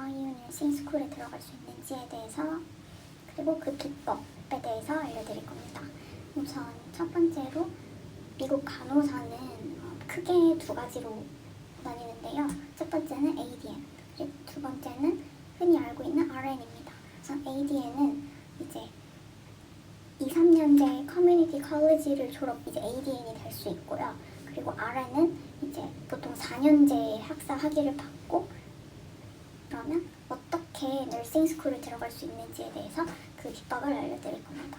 NYU Nursing School에 들어갈 수 있는지에 대해서 그리고 그 기법에 대해서 알려드릴 겁니다. 우선 첫 번째로 미국 간호사는 크게 두 가지로 나뉘는데요. 첫 번째는 ADN, 그리고 두 번째는 흔히 알고 있는 RN입니다. 우선 ADN은 이제 2, 3년제 커뮤니티 컬리지를 졸업 이제 ADN이 될 수 있고요. 그리고 RN은 이제 보통 4년제 학사 학위를 받고 그러면 어떻게 너싱 스쿨을 들어갈 수 있는지에 대해서 그 기법을 알려드릴 겁니다.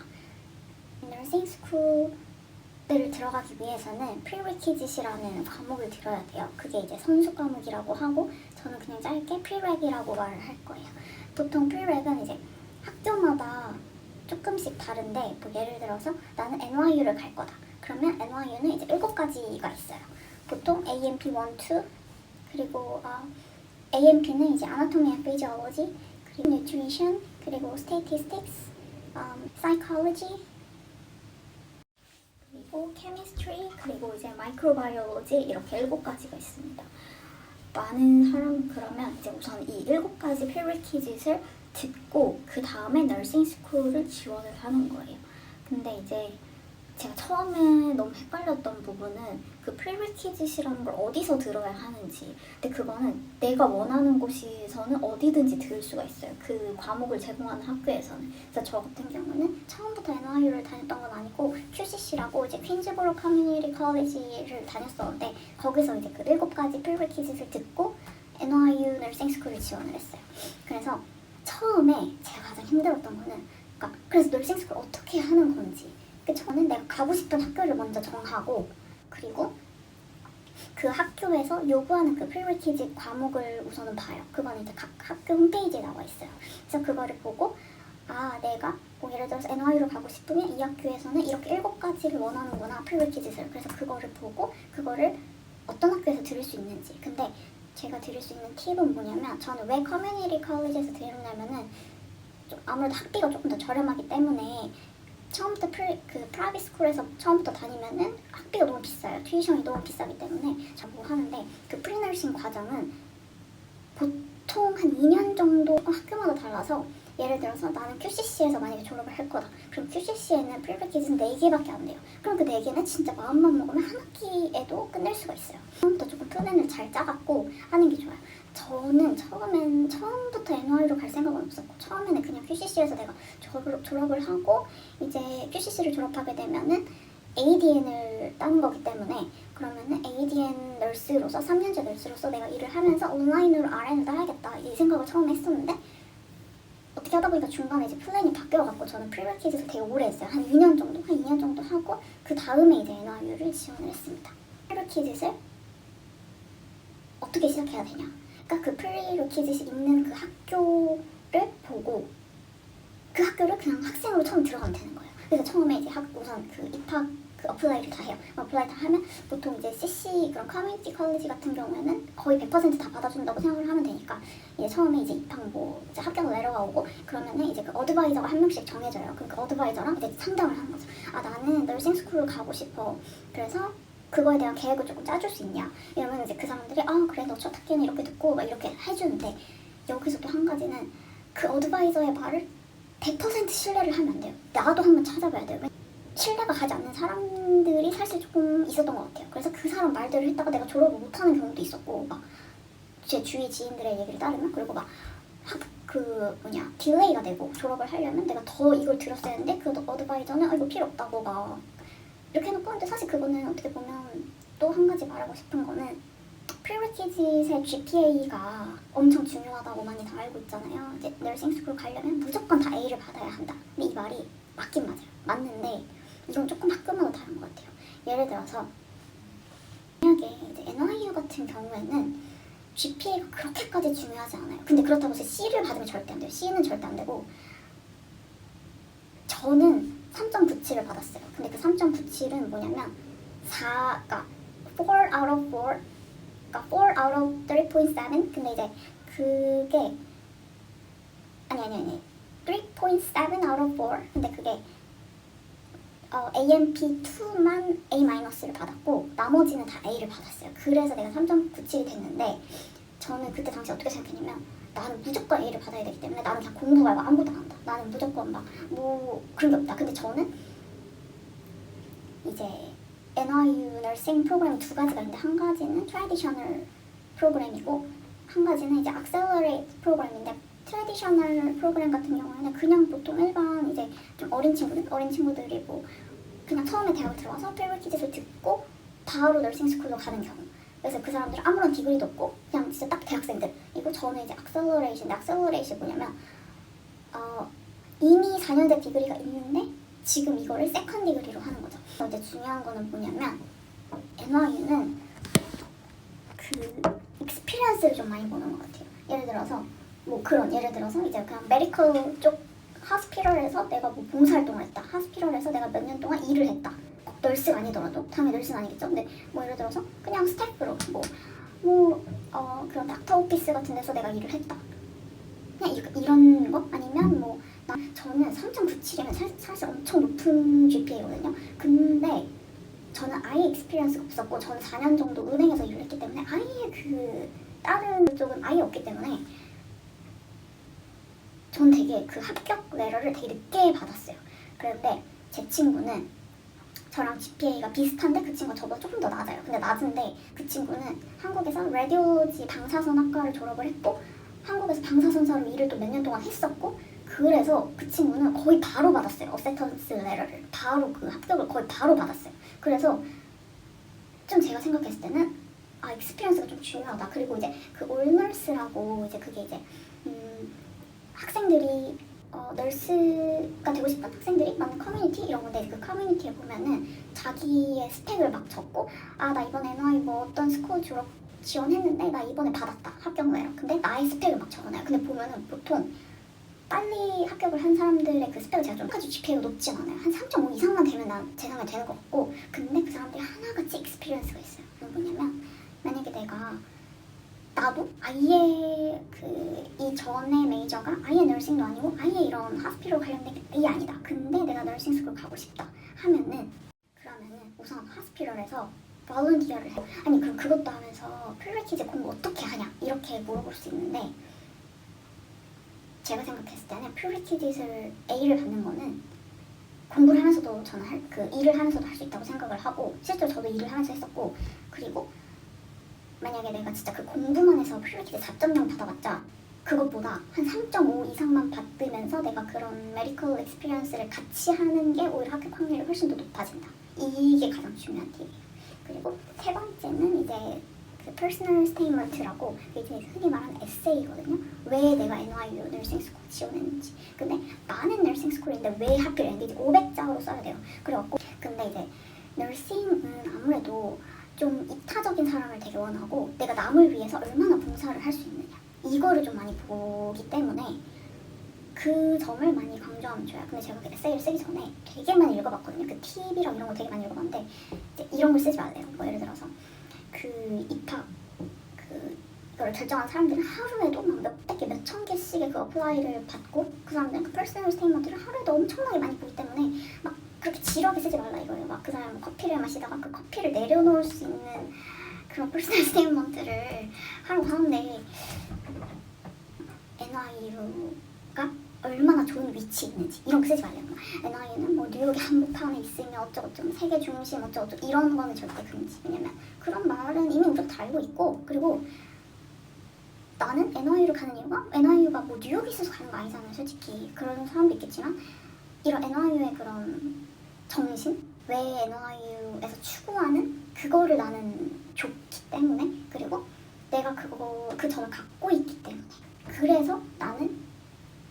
너싱 스쿨을 들어가기 위해서는 prerequisite이라는 과목을 들어야 돼요. 그게 이제 선수 과목이라고 하고 저는 그냥 짧게 prereg이라고 말을 할 거예요. 보통 prereg은 이제 학교마다 조금씩 다른데 뭐 예를 들어서 나는 NYU를 갈 거다. 그러면 NYU는 이제 7가지가 있어요. 보통 AMP 1, 2 그리고 AMP는 이제 Anatomy and Physiology 그리고 Nutrition 그리고 Statistics, Psychology 그리고 Chemistry 그리고 이제 Microbiology 이렇게 7가지가 있습니다. 많은 사람 그러면 이제 우선 이 7가지 prerequisite을 듣고 그 다음에 너싱 스쿨을 지원을 하는 거예요. 근데 이제 제가 처음에 너무 헷갈렸던 부분은 그 prerequisite이라는 걸 어디서 들어야 하는지. 근데 그거는 내가 원하는 곳에서는 어디든지 들을 수가 있어요. 그 과목을 제공하는 학교에서는. 그래서 저 같은 경우는 처음부터 NYU를 다녔던 건 아니고 QCC라고 이제 퀸즈보로 커뮤니티 컬리지를 다녔었는데 거기서 이제 그 7가지 prerequisite를 듣고 NYU 너싱 스쿨을 지원을 했어요. 그래서 처음에 제가 가장 힘들었던 거는 그래서 너싱 스쿨 어떻게 하는 건지 저는 내가 가고 싶은 학교를 먼저 정하고 그리고 그 학교에서 요구하는 그 prerequisite 과목을 우선은 봐요. 그건 이제 각 학교 홈페이지에 나와 있어요. 그래서 그거를 보고 내가 뭐 예를 들어서 NYU를 가고 싶으면 이 학교에서는 이렇게 7가지를 원하는구나 prerequisite를. 그래서 그거를 보고 그거를 어떤 학교에서 들을 수 있는지. 근데 제가 드릴 수 있는 팁은 뭐냐면 저는 왜 커뮤니티 컬리지에서 들었냐면은 아무래도 학비가 조금 더 저렴하기 때문에 처음부터 프라이빗 스쿨에서 처음부터 다니면은 학비가 너무 비싸요. 튜이션이 너무 비싸기 때문에 뭐 하는데 그 프리너싱 과정은 보통 한 2년 정도 학교마다 달라서 예를 들어서 나는 QCC에서 만약에 졸업을 할 거다. 그럼 QCC에는 프리레퀴즈는 4개밖에 안 돼요. 그럼 그 4개는 진짜 마음만 먹으면 한 학기에도 끝낼 수가 있어요. 처음부터 조금 플랜을 잘 짜갖고 하는 게 좋아요. 저는 처음부터 NYU로 갈 생각은 없었고 처음에는 그냥 QCC에서 내가 졸업을 하고 이제 QCC를 졸업하게 되면은 ADN을 따는 거기 때문에 그러면은 ADN 널스로서 3년제 널스로서 내가 일을 하면서 온라인으로 RN을 따야겠다 이 생각을 처음에 했었는데 어떻게 하다 보니까 중간에 이제 플랜이 바뀌어갖고 저는 프리레퀴즈를 되게 오래 했어요. 한 2년 정도 하고 그 다음에 이제 NYU를 지원을 했습니다. 프리레퀴즈를 어떻게 시작해야 되냐? 그러니까 그 프리레퀴즈 있는 그 학교를 보고 그 학교를 그냥 학생으로 처음 들어가면 되는 거예요. 그래서 처음에 이제 우선 그 입학 어플라이를 다 해요. 어플라이 다 하면 보통 이제 CC 그런 커뮤니티 컬리지 같은 경우에는 거의 100% 다 받아준다고 생각을 하면 되니까 이제 처음에 이제 입학 이제 합격 레터가 오고 그러면은 이제 그 어드바이저가 한 명씩 정해져요. 그럼 그 어드바이저랑 이제 상담을 하는 거죠. 나는 너싱 스쿨을 가고 싶어. 그래서 그거에 대한 계획을 조금 짜줄 수 있냐? 이러면 이제 그 사람들이 그래 너 첫 학기는 이렇게 듣고 막 이렇게 해주는데 여기서 또 한 가지는 그 어드바이저의 말을 100% 신뢰를 하면 안 돼요. 나도 한번 찾아봐야 돼요. 신뢰가 가지 않는 사람들이 사실 조금 있었던 것 같아요. 그래서 그 사람 말대로 했다가 내가 졸업을 못하는 경우도 있었고 제 주위 지인들의 얘기를 따르면 그리고 딜레이가 되고 졸업을 하려면 내가 더 이걸 들었어야 했는데 그 어드바이저는 이거 필요 없다고 이렇게 해놓고 근데 사실 그거는 어떻게 보면 또 한 가지 말하고 싶은 거는 프리레퀴즈의 GPA가 엄청 중요하다고 많이 다 알고 있잖아요. 이제 너싱 스쿨 가려면 무조건 다 A를 받아야 한다. 근데 이 말이 맞긴 맞아요. 맞는데 이건 조금 학교마다 다른 것 같아요. 예를 들어서 만약에 이제 NYU 같은 경우에는 GPA가 그렇게까지 중요하지 않아요. 근데 그렇다고 해서 C를 받으면 절대 안 돼요. C는 절대 안 되고 저는 3.97을 받았어요. 근데 그 3.97은 뭐냐면 4 out of 4 4 out of 3.7 근데 이제 그게 아니 3.7 out of 4 근데 그게 AMP2만 A-를 받았고 나머지는 다 A를 받았어요. 그래서 내가 3.97이 됐는데 저는 그때 당시 어떻게 생각했냐면 나는 무조건 A를 받아야 되기 때문에 나는 그냥 공부 말고 아무것도 안 한다. 나는 무조건 막 뭐 그런 게 없다. 근데 저는 이제 NYU 너싱 프로그램이 두 가지가 있는데 한 가지는 트래디셔널 프로그램이고 한 가지는 이제 accelerate 프로그램인데 트래디셔널 프로그램 같은 경우에는 그냥 보통 일반 이제 좀 어린 친구들이 뭐 그냥 처음에 대학을 들어와서 프리리퀴짓을 듣고 바로 너싱 스쿨로 가는 경우. 그래서 그 사람들은 아무런 디그리도 없고 그냥 진짜 딱 대학생들이고 저는 이제 acceleration이 뭐냐면 이미 4년제 디그리가 있는데 지금 이거를 세컨 디그리로 하는 거죠. 이제 중요한 거는 뭐냐면 NYU는 그 익스피리언스를 좀 많이 보는 것 같아요. 예를 들어서 이제 그냥 메디컬 쪽 하스피럴에서 내가 뭐 봉사활동을 했다. 하스피럴에서 내가 몇 년 동안 일을 했다. 꼭 널스가 아니더라도 당연히 널스는 아니겠죠. 근데 뭐 예를 들어서 그냥 스태프로 그런 닥터 오피스 같은 데서 내가 일을 했다. 그냥 이런 거 아니면 뭐 저는 3.97이면 사실 엄청 높은 GPA거든요. 근데 저는 아예 익스피리언스가 없었고 저는 4년 정도 은행에서 일을 했기 때문에 아예 그 다른 쪽은 아예 없기 때문에 전 되게 그 합격 레터를 되게 늦게 받았어요. 그런데 제 친구는 저랑 GPA가 비슷한데 그 친구가 저보다 조금 더 낮아요. 근데 낮은데 그 친구는 한국에서 라디오지 방사선학과를 졸업을 했고 한국에서 방사선사로 일을 또 몇 년 동안 했었고 그래서 그 친구는 거의 바로 받았어요. 어세턴스 레터를 바로 그 합격을 거의 바로 받았어요. 그래서 좀 제가 생각했을 때는 익스피리언스가 좀 중요하다. 그리고 이제 그 올널스라고 이제 그게 이제 학생들이 널스가 되고 싶은 학생들이 많은 커뮤니티 이런 건데 그 커뮤니티에 보면은 자기의 스펙을 막 적고 나 이번에 NY 뭐 어떤 스쿨 졸업 지원했는데 나 이번에 받았다 합격 레터. 근데 나의 스펙을 막 적어놔요. 근데 보면은 보통 빨리 합격을 한 사람들의 그 스펙을 제가 좀까지 GPA가 높진 않아요. 한 3.5 이상만 되면 제 생각에 되는 것 같고 근데 그 사람들이 하나같이 익스피리언스가 있어요. 그건 뭐냐면 만약에 나도 아예 이 전에 메이저가 아예 너싱도 아니고 아예 이런 하스피럴 관련된 게 아예 아니다. 근데 내가 너싱 스쿨 가고 싶다 하면은 그러면은 우선 하스피럴에서 볼런티어를 해. 아니 그럼 그것도 하면서 프리리퀴즈 공부 어떻게 하냐 이렇게 물어볼 수 있는데 제가 생각했을 때는 프리리퀴즈를 A를 받는 거는 공부를 하면서도 저는 일을 하면서도 할 수 있다고 생각을 하고 실제로 저도 일을 하면서 했었고 그리고 만약에 내가 진짜 그 공부만 해서 프리리퀴즈 4.0 받아봤자 그것보다 한 3.5 이상만 받으면서 내가 그런 메디컬 익스피리언스를 같이 하는 게 오히려 합격 확률이 훨씬 더 높아진다. 이게 가장 중요한 팁이에요. 그리고 세 번째는 이제 그 퍼스널 스테이트먼트라고 이제 흔히 말하는 에세이거든요. 왜 내가 NYU 너싱 스쿨 지원했는지. 근데 많은 너싱 스쿨인데 왜 하필 ND 500자로 써야 돼요. 그래갖고 근데 이제 너싱은 아무래도 좀 이타적인 사람을 되게 원하고 내가 남을 위해서 얼마나 봉사를 할 수 있느냐 이거를 좀 많이 보기 때문에 그 점을 많이 강조하면 좋아요. 근데 제가 그 에세이를 쓰기 전에 되게 많이 읽어봤거든요. 그 팁이랑 이런 거 되게 많이 읽어봤는데 이제 이런 걸 쓰지 말래요. 뭐 예를 들어서 그 입학 이거를 결정한 사람들은 하루에도 막 몇백 개, 몇천 개씩의 그 어플라이를 받고 그 사람들은 그 퍼스널 스테이트먼트를 하루에도 엄청나게 많이 보기 때문에 막 그렇게 지루하게 쓰지 말라 이거예요. 막 그 사람은 커피를 마시다가 그 커피를 내려놓을 수 있는 그런 퍼스널 스테이트먼트를 하라고 하는데 NYU가 얼마나 좋은 위치에 있는지 이런 거 쓰지 말래요. NYU는 뭐 뉴욕의 한복판에 있으면 어쩌고저쩌고 세계 중심 어쩌고저쩌고 이런 거는 절대 금지. 왜냐면 그런 말은 이미 우리가 다 알고 있고 그리고 나는 NYU를 가는 이유가 NYU가 뭐 뉴욕에 있어서 가는 거 아니잖아요. 솔직히 그런 사람도 있겠지만 이런 NYU의 그런 정신 왜 NYU에서 추구하는 그거를 나는 좋기 때문에 그리고 내가 그 점을 갖고 있기 때문에 그래서 나는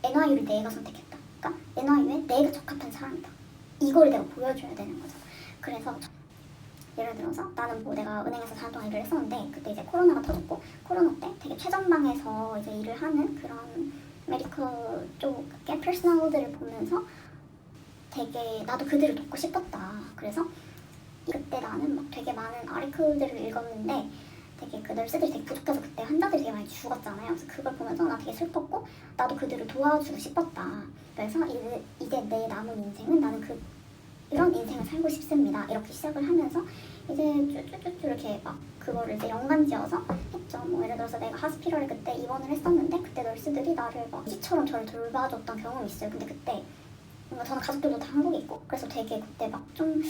NYU를 내가 선택했다. 그러니까 NYU에 내가 적합한 사람이다. 이거를 내가 보여줘야 되는 거죠. 그래서 예를 들어서 나는 뭐 내가 은행에서 4년 동안 일을 했었는데 그때 이제 코로나가 터졌고 코로나 때 되게 최전방에서 이제 일을 하는 그런 메디컬 쪽의 퍼스널들을 보면서 되게 나도 그들을 돕고 싶었다. 그래서 그때 나는 막 되게 많은 아티클들을 읽었는데 되게 그 널스들이 되게 부족해서 그때 환자들이 되게 많이 죽었잖아요. 그래서 그걸 보면서 나 되게 슬펐고 나도 그들을 도와주고 싶었다. 그래서 이제 내 남은 인생은 나는 이런 인생을 살고 싶습니다. 이렇게 시작을 하면서 이제 쭈쭈쭈쭈 이렇게 막 그거를 이제 연관지어서 했죠. 뭐 예를 들어서 내가 하스피럴에 그때 입원을 했었는데 그때 널스들이 나를 막 아기처럼 저를 돌봐줬던 경험이 있어요. 근데 그때 뭔가 저는 가족들도 다 한국에 있고 그래서 되게 그때 막 좀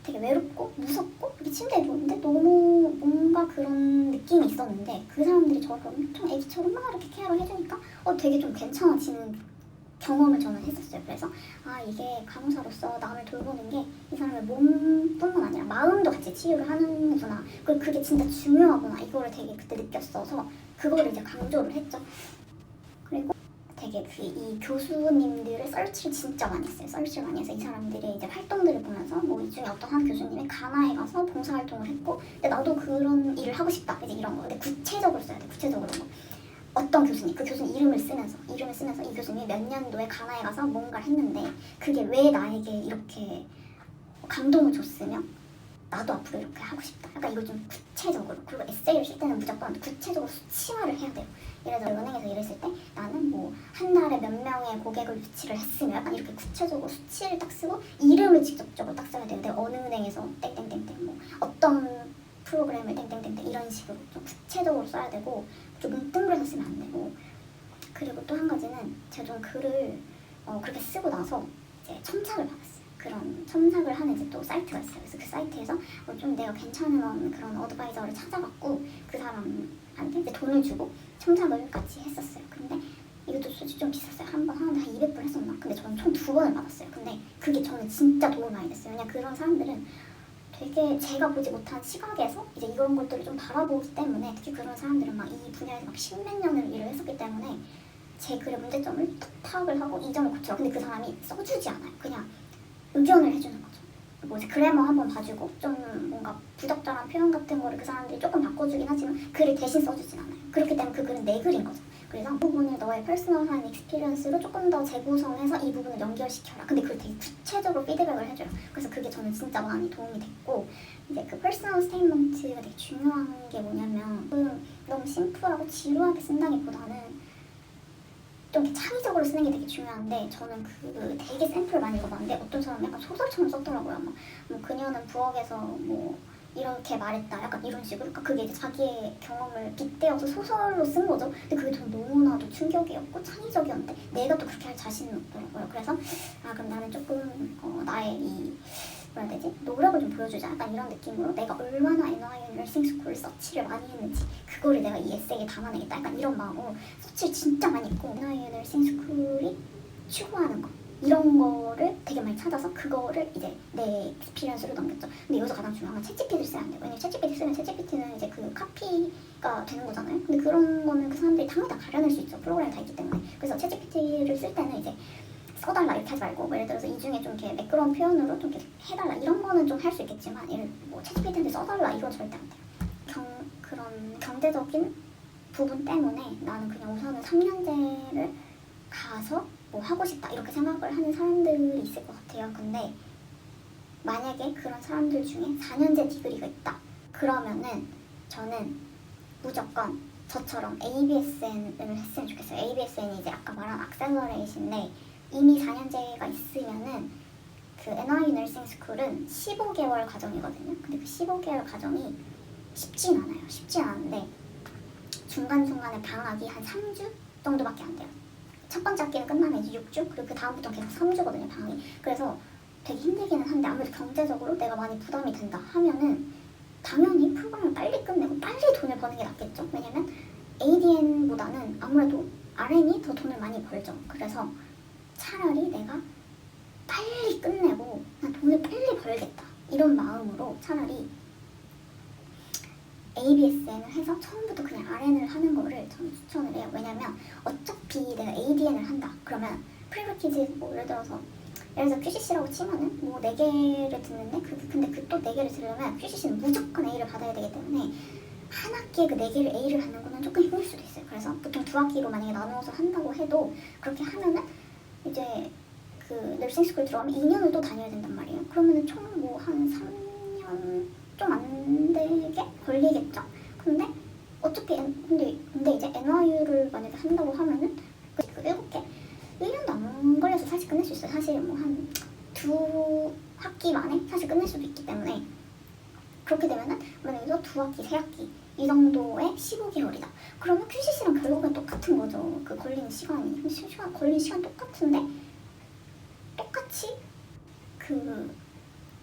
되게 외롭고 무섭고 이렇게 침대에 누웠는데 너무 뭔가 그런 느낌이 있었는데 그 사람들이 저를 엄청 애기처럼 막 이렇게 케어를 해주니까 되게 좀 괜찮아지는 경험을 저는 했었어요. 그래서 이게 간호사로서 남을 돌보는 게 이 사람의 몸뿐만 아니라 마음도 같이 치유를 하는구나. 그게 진짜 중요하구나. 이거를 되게 그때 느꼈어서 그거를 이제 강조를 했죠. 그리고 되게 이 교수님들의 서치를 진짜 많이 했어요. 서치를 많이 해서 이 사람들의 이제 활동들을 보면서 뭐 이 중에 어떤 한 교수님이 가나에 가서 봉사활동을 했고 근데 나도 그런 일을 하고 싶다. 이제 이런 거. 근데 구체적으로 써야 돼. 구체적으로 뭐. 어떤 교수님, 그 교수님 이름을 쓰면서 이 교수님이 몇 년도에 가나에 가서 뭔가를 했는데 그게 왜 나에게 이렇게 감동을 줬으며 나도 앞으로 이렇게 하고 싶다. 약간 이걸 좀 구체적으로, 그리고 에세이를 쓸 때는 무조건 구체적으로 수치화를 해야 돼요. 예를 들어 은행에서 일을 했을 때 나는 뭐 한 달에 몇 명의 고객을 유치를 했으며 약간 이렇게 구체적으로 수치를 딱 쓰고 이름을 직접적으로 딱 써야 되는데 어느 은행에서 땡땡땡땡 뭐 어떤 프로그램을 땡땡땡땡 이런 식으로 좀 구체적으로 써야 되고 좀 뭉뚱그려서 쓰면 안 되고 그리고 또 한 가지는 제가 좀 글을 그렇게 쓰고 나서 이제 첨삭을 받았어요. 그런 첨삭을 하는 이제 또 사이트가 있어요. 그래서 그 사이트에서 좀 내가 괜찮은 그런 어드바이저를 찾아갖고 그 사람한테 이제 돈을 주고 첨삭을 같이 했었어요. 근데 이것도 솔직히 좀 비쌌어요. 한 번 하는데 한 200불 했었나? 근데 저는 총 2번을 받았어요. 근데 그게 저는 진짜 도움이 많이 됐어요. 왜냐면 그런 사람들은 되게 제가 보지 못한 시각에서 이제 이런 것들을 좀 바라보기 때문에 특히 그런 사람들은 막 이 분야에서 막 십몇 년을 일을 했었기 때문에 제 글의 문제점을 탁 파악을 하고 이 점을 고쳐. 근데 그 사람이 써주지 않아요. 그냥 의견을 해주는 거죠. 뭐 이제 그래머 한번 봐주고 좀 뭔가 부적절한 표현 같은 거를 그 사람들이 조금 바꿔주긴 하지만 글을 대신 써주진 않아요. 그렇기 때문에 그 글은 내 글인 거죠. 그래서 이 부분을 너의 퍼스널한 익스피리언스로 조금 더 재구성해서 이 부분을 연결시켜라. 근데 그걸 되게 구체적으로 피드백을 해줘요. 그래서 그게 저는 진짜 많이 도움이 됐고 이제 그 퍼스널 스테이트먼트가 되게 중요한 게 뭐냐면 너무 심플하고 지루하게 쓴다기보다는 좀 이렇게 창의적으로 쓰는 게 되게 중요한데 저는 되게 샘플을 많이 읽어봤는데 어떤 사람은 약간 소설처럼 썼더라고요. 뭐 그녀는 부엌에서 뭐 이렇게 말했다 약간 이런 식으로. 그러니까 그게 이제 자기의 경험을 빗대어서 소설로 쓴 거죠. 근데 그게 전 너무나도 충격이었고 창의적이었는데 내가 또 그렇게 할 자신은 없더라고요. 그래서 그럼 나는 조금 나의 이 뭐라 해야 되지? 노력을 좀 보여주자 약간 이런 느낌으로 내가 얼마나 NYU 너싱 스쿨 서치를 많이 했는지 그거를 내가 이 에세이에 담아내겠다 약간 이런 마음으로 서치를 진짜 많이 했고 NYU 너싱 스쿨이 추구하는 거 이런 거를 되게 많이 찾아서 그거를 이제 내 익스피리언스로 넘겼죠. 근데 여기서 가장 중요한 건 챗GPT를 쓰면 안 돼요. 왜냐면 챗GPT 쓰면 챗GPT는 이제 그 카피가 되는 거잖아요. 근데 그런 거는 그 사람들이 당연히 다 가려낼 수 있죠. 프로그램이 다 있기 때문에. 그래서 챗GPT를 쓸 때는 이제 써달라 이렇게 하지 말고 뭐 예를 들어서 이 중에 좀 이렇게 매끄러운 표현으로 좀 이렇게 해달라 이런 거는 좀 할 수 있겠지만 뭐 챗GPT한테 써달라 이건 절대 안 돼요. 그런 경제적인 부분 때문에 나는 그냥 우선은 3년제를 가서 뭐 하고 싶다 이렇게 생각을 하는 사람들이 있을 것 같아요. 근데 만약에 그런 사람들 중에 4년제 디그리가 있다 그러면은 저는 무조건 저처럼 ABSN을 했으면 좋겠어요. ABSN이 이제 아까 말한 악셀러레이션인데 이미 4년제가 있으면은 그 NYU 너싱 스쿨은 15개월 과정이거든요. 근데 그 15개월 과정이 쉽진 않아요. 쉽진 않은데 중간중간에 방학이 한 3주 정도밖에 안 돼요. 첫 번째 학기는 끝나면 이제 6주 그리고 그 다음부터 계속 3주거든요 방학이. 그래서 되게 힘들기는 한데 아무래도 경제적으로 내가 많이 부담이 된다 하면은 당연히 프로그램을 빨리 끝내고 빨리 돈을 버는 게 낫겠죠. 왜냐면 ADN보다는 아무래도 RN이 더 돈을 많이 벌죠. 그래서 차라리 내가 빨리 끝내고 난 돈을 빨리 벌겠다 이런 마음으로 차라리 ABSN을 해서 처음부터 그냥 RN을 하는 거를 저는 추천을 해요. 왜냐면 어차피 내가 ADN을 한다 그러면 프리리퀴즈 뭐 예를 들어서 QCC라고 치면은 뭐 4개를 듣는데 근데 그 또 4개를 들으면 QCC는 무조건 A를 받아야 되기 때문에 한 학기에 그 4개를 A를 하는 거는 조금 힘들 수도 있어요. 그래서 보통 2학기로 만약에 나누어서 한다고 해도 그렇게 하면은 이제 그 너싱 스쿨 들어가면 2년을 또 다녀야 된단 말이에요. 그러면은 총 뭐 한 3년 좀 안 되게 걸리겠죠. 근데 어차피 근데 이제 NYU를 만약에 한다고 하면은 그 7개 1년도 안 걸려서 사실 끝낼 수 있어요. 사실 뭐 한 2학기 만에 사실 끝낼 수도 있기 때문에 그렇게 되면은 만약에 두 학기, 세 학기 이 정도의 15개월이다. 그러면 QCC랑 결국은 똑같은 거죠. 그 걸리는 시간이 걸리는 시간 똑같은데 똑같이 그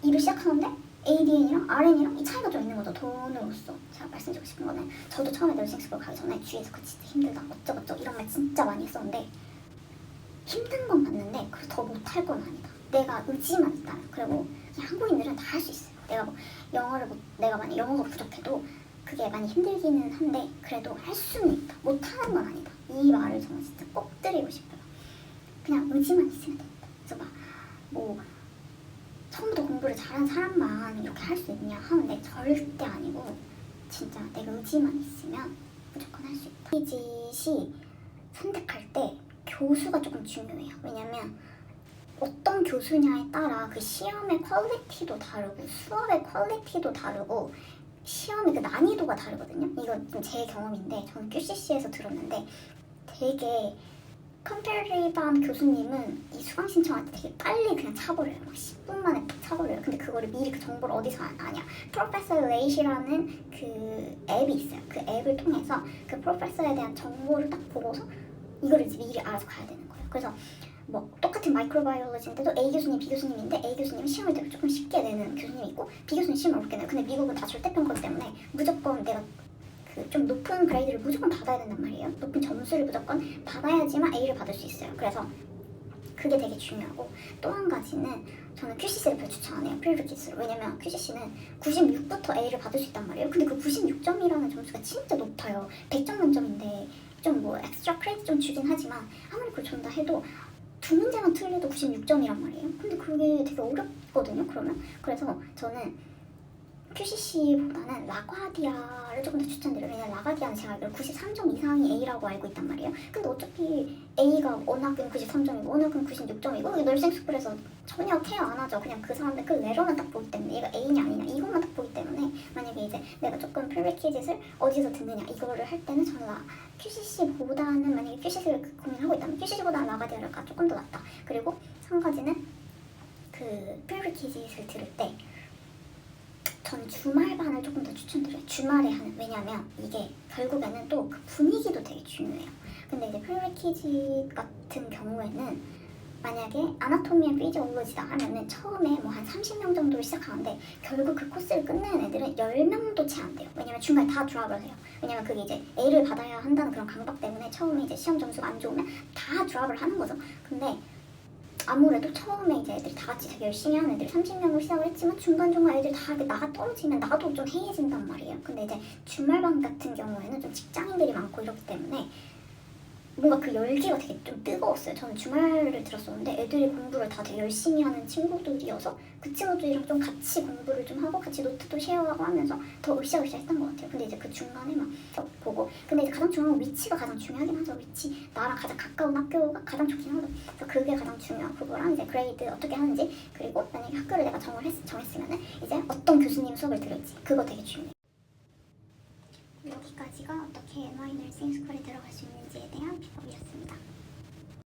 일을 시작하는데 ADN이랑 RN이랑 이 차이가 좀 있는 거죠. 돈으로서. 제가 말씀드리고 싶은 거는 저도 처음에 너싱 스쿨 가기 전에 주위에서 그 진짜 힘들다 어쩌고저쩌고 이런 말 진짜 많이 했었는데 힘든 건 맞는데 그래서 더 못할 건 아니다. 내가 의지만 있다면. 그리고 한국인들은 다 할 수 있어요. 내가 뭐 내가 만약 영어가 부족해도 그게 많이 힘들기는 한데 그래도 할 수는 있다. 못하는 건 아니다. 이 말을 저는 진짜 꼭 드리고 싶어요. 그냥 의지만 있으면 된다. 그래서 막 뭐 처음부터 공부를 잘하는 사람만 이렇게 할 수 있냐 하는데 절대 아니고 진짜 내가 의지만 있으면 무조건 할 수 있다. 이짓이 선택할 때 교수가 조금 중요해요. 왜냐면 어떤 교수냐에 따라 그 시험의 퀄리티도 다르고 수업의 퀄리티도 다르고 시험의 그 난이도가 다르거든요. 이건 좀 제 경험인데 저는 QCC에서 들었는데 되게 컴페리티브한 교수님은 이 수강 신청할 때 되게 빨리 그냥 차버려요. 막 10분 만에 딱 차버려요. 근데 그거를 미리 그 정보를 어디서 아냐. 프로페서 레이시라는 그 앱이 있어요. 그 앱을 통해서 그 프로페서에 대한 정보를 딱 보고서 이거를 이제 미리 알아서 가야 되는 거예요. 그래서 뭐 똑같은 마이크로바이올로지인데도 A 교수님, B 교수님인데 A 교수님은 시험을 되게 조금 쉽게 내는 교수님이 있고 B 교수님 시험을 어렵게 내요. 근데 미국은 다 절대평가기 때문에 무조건 내가 그 좀 높은 그레이드를 무조건 받아야 된단 말이에요. 높은 점수를 무조건 받아야지만 A를 받을 수 있어요. 그래서 그게 되게 중요하고 또 한 가지는 저는 QCC를 별로 추천 안 해요. 프리리퀴즈를. 왜냐면 QCC는 96부터 A를 받을 수 있단 말이에요. 근데 그 96점이라는 점수가 진짜 높아요. 100점 만점인데 좀 뭐 엑스트라 크레딧 좀 주긴 하지만 아무리 그걸 준다 해도 두 문제만 틀려도 96점이란 말이에요. 근데 그게 되게 어렵거든요. 그러면 그래서 저는 QCC보다는 라과디아를 조금 더 추천드려요. 왜냐면 라과디아는 제가 알기로 93점 이상이 A라고 알고 있단 말이에요. 근데 어차피 A가 어느 학교는 93점이고 어느 학교는 96점이고 널싱 스쿨에서 전혀 케어 안 하죠. 그냥 그 사람들 그 레러만 딱 보기 때문에 얘가 A냐 아니냐 이것만 딱 보기 때문에 만약에 이제 내가 조금 프리퀴짓을 어디서 듣느냐 이거를 할 때는 저는 QCC보다는 만약에 QCC를 고민하고 있다면 QCC보다는 라과디아가 조금 더 낫다. 그리고 한 가지는 그 프리퀴짓을 들을 때 저는 주말반을 조금 더 추천드려요. 주말에 하는. 왜냐면 이게 결국에는 또 그 분위기도 되게 중요해요. 근데 이제 프리퀴즈 같은 경우에는 만약에 아나토미 앤 피지올로지다 하면은 처음에 뭐 한 30명 정도로 시작하는데 결국 그 코스를 끝내는 애들은 10명도 채 안 돼요. 왜냐면 중간에 다 드랍을 해요. 왜냐면 그게 이제 A를 받아야 한다는 그런 강박 때문에 처음에 이제 시험 점수가 안 좋으면 다 드랍을 하는 거죠. 근데 아무래도 처음에 이제 애들이 다 같이 되게 열심히 하는 애들이 30명으로 시작을 했지만 중간중간 애들이 다 이렇게 나가 떨어지면 나도 좀 해이해진단 말이에요. 근데 이제 주말반 같은 경우에는 좀 직장인들이 많고 이렇기 때문에 뭔가 그 열기가 되게 좀 뜨거웠어요. 저는 주말을 들었었는데 애들이 공부를 다 되게 열심히 하는 친구들이어서 그 친구들이랑 좀 같이 공부를 좀 하고 같이 노트도 쉐어하고 하면서 더 으쌰으쌰 했던 것 같아요. 근데 이제 그 중간에 막 보고 근데 이제 가장 중요한 건 위치가 가장 중요하긴 하죠. 위치 나랑 가장 가까운 학교가 가장 좋긴 하죠. 그래서 그게 가장 중요하고 그거랑 이제 그레이드 어떻게 하는지 그리고 만약에 학교를 내가 정했으면은 이제 어떤 교수님 수업을 들을지 그거 되게 중요해요. 여기까지가 어떻게 NY 널싱 스쿨에 들어갈 수 있는지에 대한 비법이었습니다.